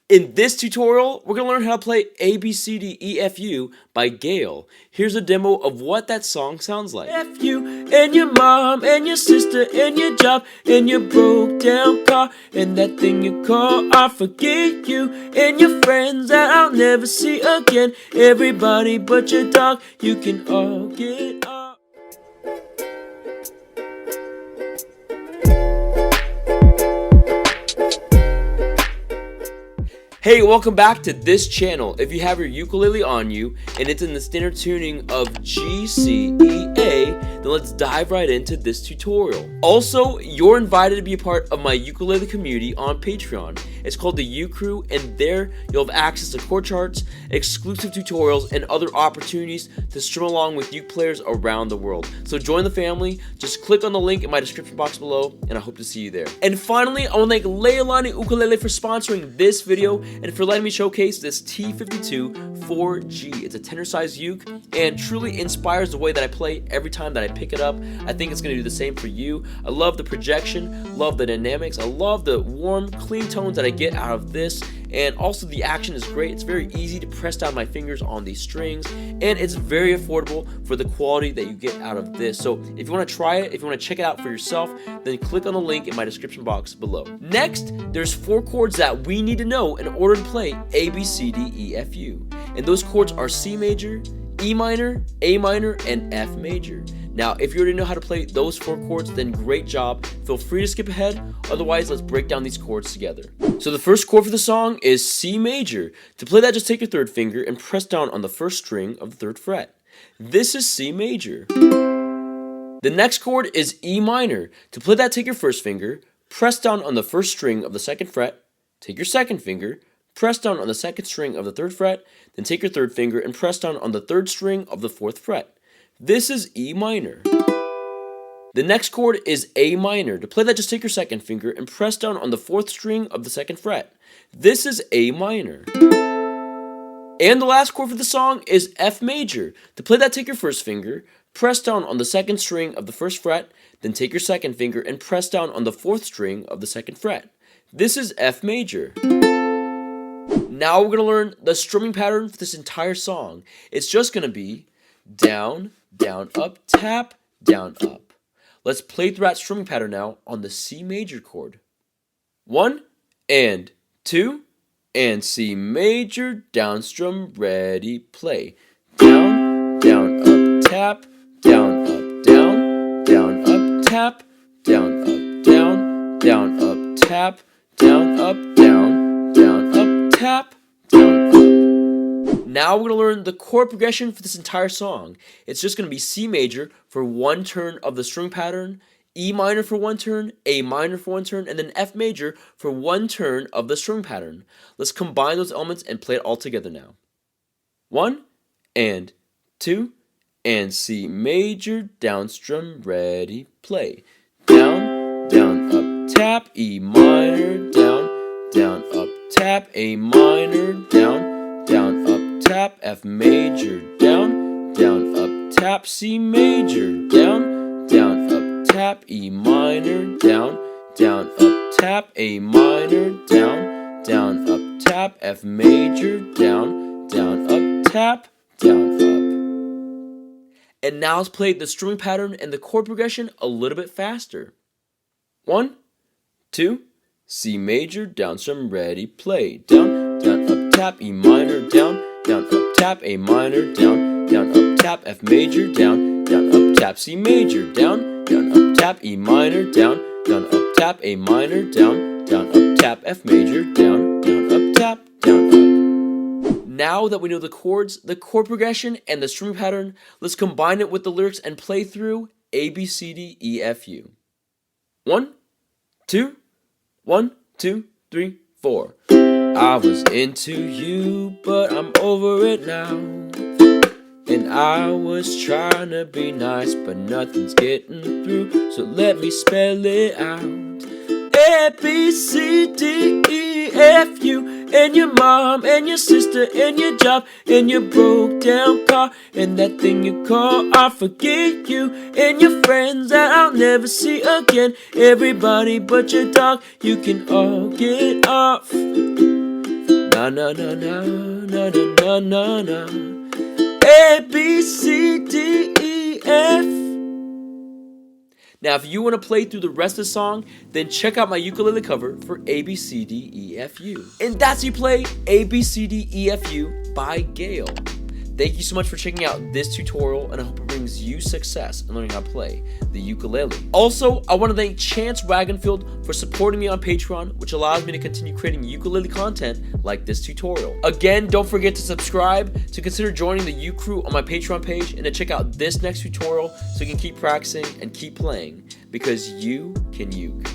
In this tutorial, we're going to learn how to play ABCDEFU by GAYLE. Here's a demo of what that song sounds like. F you and your mom and your sister and your job and your broke down car and that thing you call I forget you and your friends that I'll never see again. Everybody but your dog, you can all get up. Hey, welcome back to this channel. If you have your ukulele on you and it's in the standard tuning of G, C, E, A, then let's dive right into this tutorial. Also, you're invited to be a part of my ukulele community on Patreon. It's called the U Crew, and there you'll have access to chord charts, exclusive tutorials, and other opportunities to strum along with uke players around the world. So join the family, just click on the link in my description box below, and I hope to see you there. And finally, I want to thank Leolani Ukulele for sponsoring this video and for letting me showcase this T52 4G. It's a tenor size uke and truly inspires the way that I play every time that I pick it up. I think it's going to do the same for you. I love the projection, love the dynamics, I love the warm, clean tones that I get out of this, and also the action is great. It's very easy to press down my fingers on these strings, and it's very affordable for the quality that you get out of this. So if you want to try it, if you want to check it out for yourself, then click on the link in my description box below. Next, there's 4 chords that we need to know in order to play ABCDEFU, and those chords are C major, E minor, A minor, and F major. Now, if you already know how to play those 4 chords, then great job. Feel free to skip ahead. Otherwise, let's break down these chords together. So the first chord for the song is C major. To play that, just take your 3rd finger and press down on the 1st string of the 3rd fret. This is C major. The next chord is E minor. To play that, take your 1st finger, press down on the 1st string of the 2nd fret, take your 2nd finger, press down on the 2nd string of the 3rd fret, then take your 3rd finger and press down on the 3rd string of the 4th fret. This is E minor. The next chord is A minor. To play that, just take your 2nd finger and press down on the 4th string of the 2nd fret. This is A minor. And the last chord for the song is F major. To play that, take your 1st finger, press down on the 2nd string of the 1st fret, then take your 2nd finger and press down on the 4th string of the 2nd fret. This is F major. Now we're going to learn the strumming pattern for this entire song. It's just going to be down, down, up, tap, down, up. Let's play through that strumming pattern now on the C major chord. 1 and 2 and C major, down strum, ready, play. Down, down, up, tap, down, up, down, down, up, tap, down, up, down, down, up, tap, down, up, down, down, up, tap, down, up. Now we're going to learn the chord progression for this entire song. It's just going to be C major for 1 turn of the string pattern, E minor for 1 turn, A minor for 1 turn, and then F major for 1 turn of the string pattern. Let's combine those elements and play it all together now. 1 and 2 and C major, down strum, ready, play. Down, down, up, tap, E minor, down, down, up, tap, A minor, down, down, up, tap, F major, down, down, up, tap, C major, down, down, up, tap, E minor, down, down, up, tap, A minor, down, down, up, tap, F major, down, down, up, tap, down, up. And now let's play the strumming pattern and the chord progression a little bit faster. 1, 2, C major, down strum, ready, play. Down, down, up, tap, E minor, down, down, up, tap, A minor, down, down, up, tap, F major, down, down, up, tap, C major, down, down, up, tap, E minor, down, down, up, tap, A minor, down, down, up, tap, F major, down, down, up, tap, down, up. Now that we know the chords, the chord progression, and the strumming pattern, let's combine it with the lyrics and play through ABCDEFU. 1, 2, 1, 2, 3, 4. I was into you, but I'm over it now. And I was trying to be nice, but nothing's getting through, so let me spell it out. ABCDEFU, and your mom and your sister and your job and your broke down car and that thing you call I forget you and your friends that I'll never see again. Everybody but your dog, you can all get off. na na na na na na na na. A B C D E F. Now, if you want to play through the rest of the song, then check out my ukulele cover for A B C D E F U. And that's how you play A B C D E F U by GAYLE. Thank you so much for checking out this tutorial, and I hope it brings you success in learning how to play the ukulele. Also, I want to thank Chance Wagenfield for supporting me on Patreon, which allows me to continue creating ukulele content like this tutorial. Again, don't forget to subscribe, to consider joining the U Crew on my Patreon page, and to check out this next tutorial so you can keep practicing and keep playing, because you can uke.